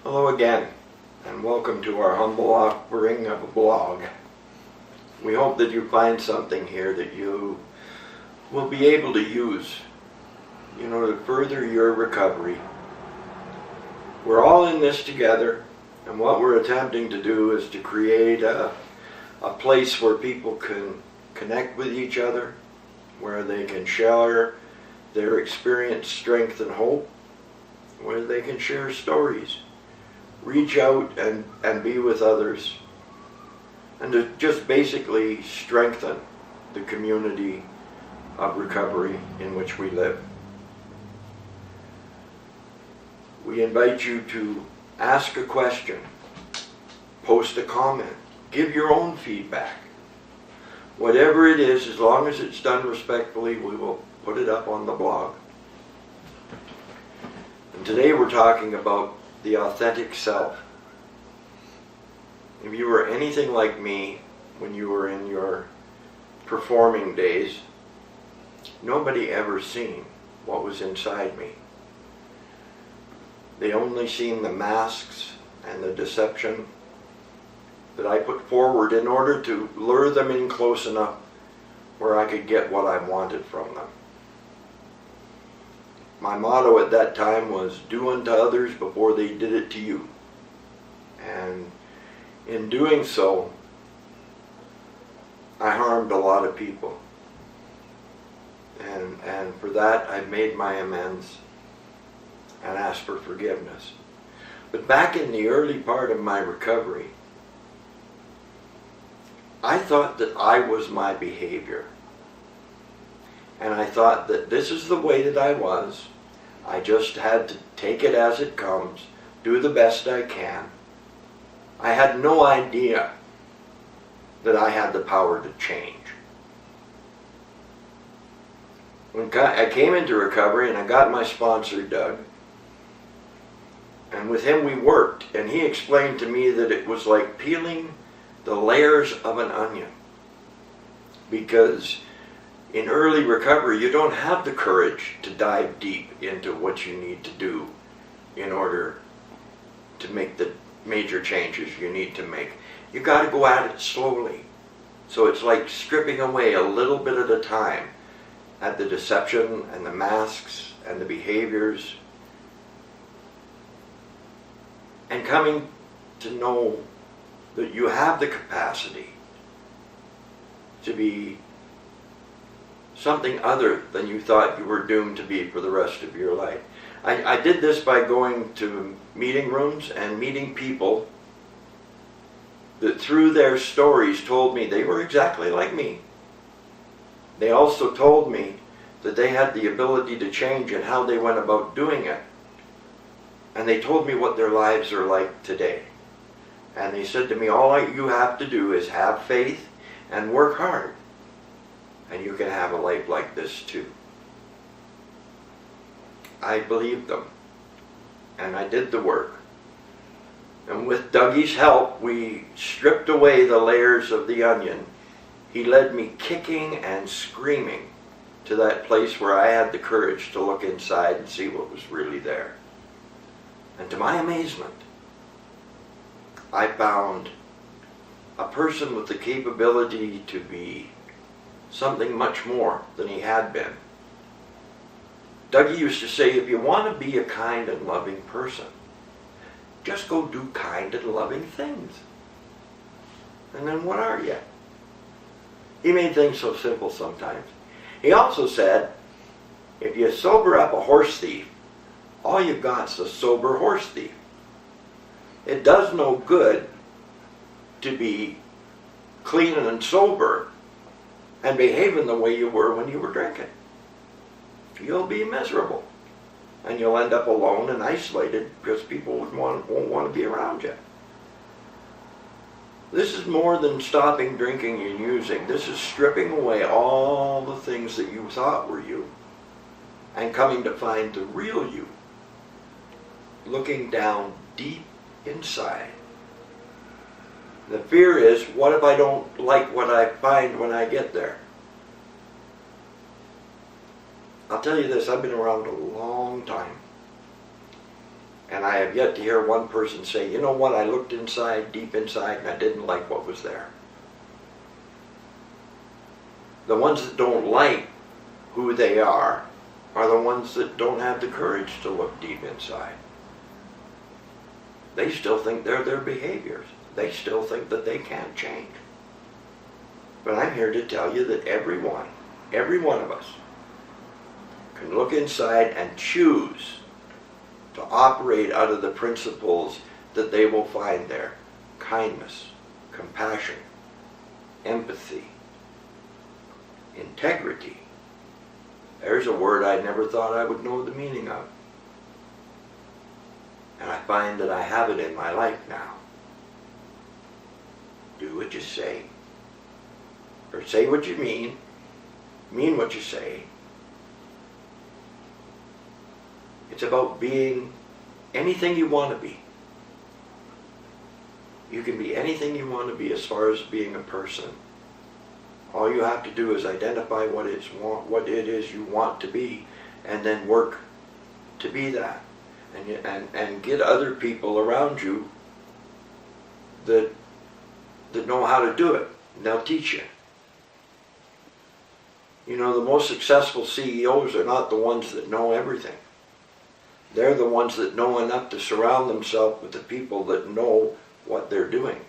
Hello again, and welcome to our humble offering of a blog. We hope that you find something here that you will be able to use, to further your recovery. We're all in this together, and what we're attempting to do is to create a place where people can connect with each other, where they can share their experience, strength, and hope, where they can share stories, reach out and be with others, and to just basically strengthen the community of recovery in which we live. We invite you to ask a question, post a comment, give your own feedback. Whatever it is, as long as it's done respectfully, we will put it up on the blog. And today we're talking about the authentic self. If you were anything like me when you were in your performing days, nobody ever seen what was inside me. They only seen the masks and the deception that I put forward in order to lure them in close enough where I could get what I wanted from them. My motto at that time was, do unto others before they did it to you. And in doing so, I harmed a lot of people. And for that, I've made my amends and asked for forgiveness. But back in the early part of my recovery, I thought that I was my behavior. And I thought that this is the way that I was. I just had to take it as it comes, do the best I can. I had no idea that I had the power to change. When I came into recovery and I got my sponsor, Doug, and with him we worked, and he explained to me that it was like peeling the layers of an onion. Because in early recovery, you don't have the courage to dive deep into what you need to do in order to make the major changes you need to make. You got to go at it slowly. So it's like stripping away a little bit at a time at the deception and the masks and the behaviors, and coming to know that you have the capacity to be something other than you thought you were doomed to be for the rest of your life. I did this by going to meeting rooms and meeting people that through their stories told me they were exactly like me. They also told me that they had the ability to change and how they went about doing it. And they told me what their lives are like today. And they said to me, all you have to do is have faith and work hard, and you can have a life like this too. I believed them, and I did the work. And with Dougie's help, we stripped away the layers of the onion. He led me kicking and screaming to that place where I had the courage to look inside and see what was really there. And to my amazement, I found a person with the capability to be something much more than he had been. Dougie used to say, if you want to be a kind and loving person, just go do kind and loving things. And then what are you? He made things so simple sometimes. He also said, if you sober up a horse thief, all you've got's a sober horse thief. It does no good to be clean and sober and behaving the way you were when you were drinking. You'll be miserable, and you'll end up alone and isolated because people won't want to be around you. This is more than stopping drinking and using. This is stripping away all the things that you thought were you and coming to find the real you, looking down deep inside. The fear is, what if I don't like what I find when I get there? I'll tell you this, I've been around a long time. And I have yet to hear one person say, you know what, I looked inside, deep inside, and I didn't like what was there. The ones that don't like who they are the ones that don't have the courage to look deep inside. They still think they're their behaviors. They still think that they can't change. But I'm here to tell you that every one of us, can look inside and choose to operate out of the principles that they will find there. Kindness, compassion, empathy, integrity. There's a word I never thought I would know the meaning of. And I find that I have it in my life now. Do what you say. Or say what you mean what you say. It's about being anything you want to be. You can be anything you want to be as far as being a person. All you have to do is identify what it is you want to be, and then work to be that. And get other people around you that know how to do it. And they'll teach you. You know, the most successful CEOs are not the ones that know everything. They're the ones that know enough to surround themselves with the people that know what they're doing.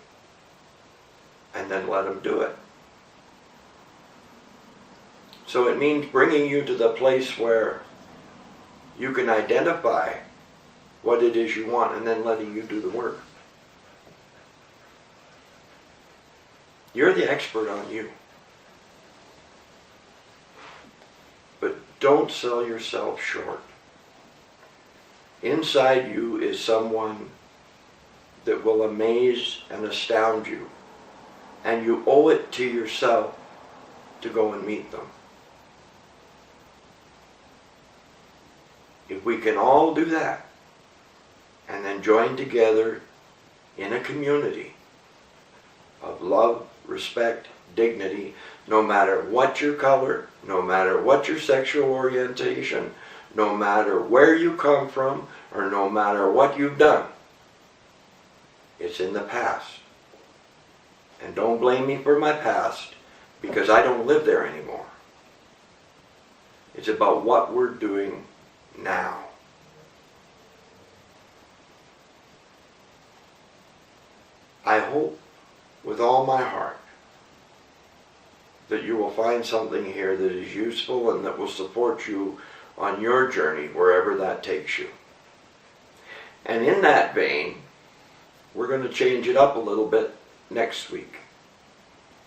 And then let them do it. So it means bringing you to the place where you can identify what it is you want and then letting you do the work. You're the expert on you. But don't sell yourself short. Inside you is someone that will amaze and astound you. And you owe it to yourself to go and meet them. If we can all do that, and then join together in a community of love, respect, dignity, no matter what your color, no matter what your sexual orientation, no matter where you come from, or no matter what you've done. It's in the past. And don't blame me for my past, because I don't live there anymore. It's about what we're doing now. I hope with all my heart that you will find something here that is useful and that will support you on your journey wherever that takes you. And in that vein, we're going to change it up a little bit next week.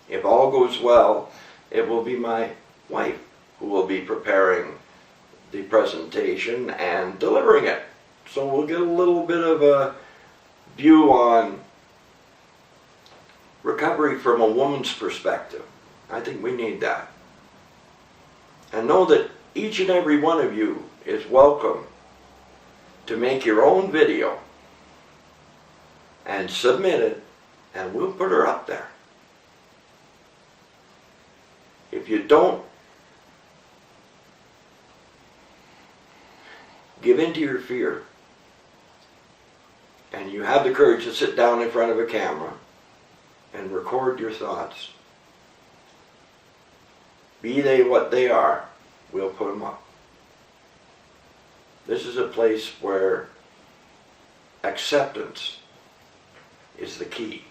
If all goes well, it will be my wife who will be preparing the presentation and delivering it. So we'll get a little bit of a view on recovery from a woman's perspective. I think we need that. And know that each and every one of you is welcome to make your own video and submit it, and we'll put her up there. If you don't give in to your fear, and you have the courage to sit down in front of a camera and record your thoughts, be they what they are, we'll put them up. This is a place where acceptance is the key.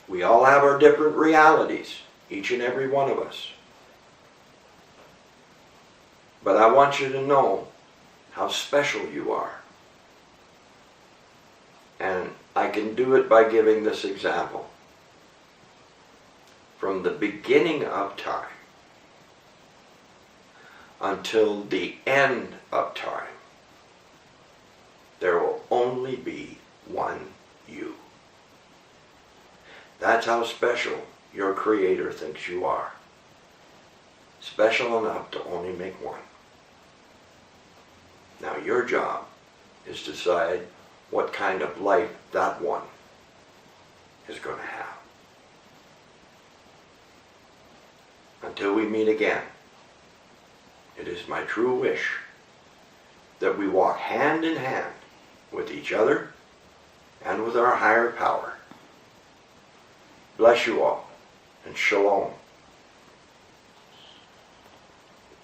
We all have our different realities, each and every one of us. But I want you to know how special you are. And I can do it by giving this example. From the beginning of time until the end of time, there will only be one you. That's how special your Creator thinks you are. Special enough to only make one. Now your job is to decide what kind of life that one is going to have. Until we meet again, it is my true wish that we walk hand in hand with each other and with our higher power. Bless you all, and shalom.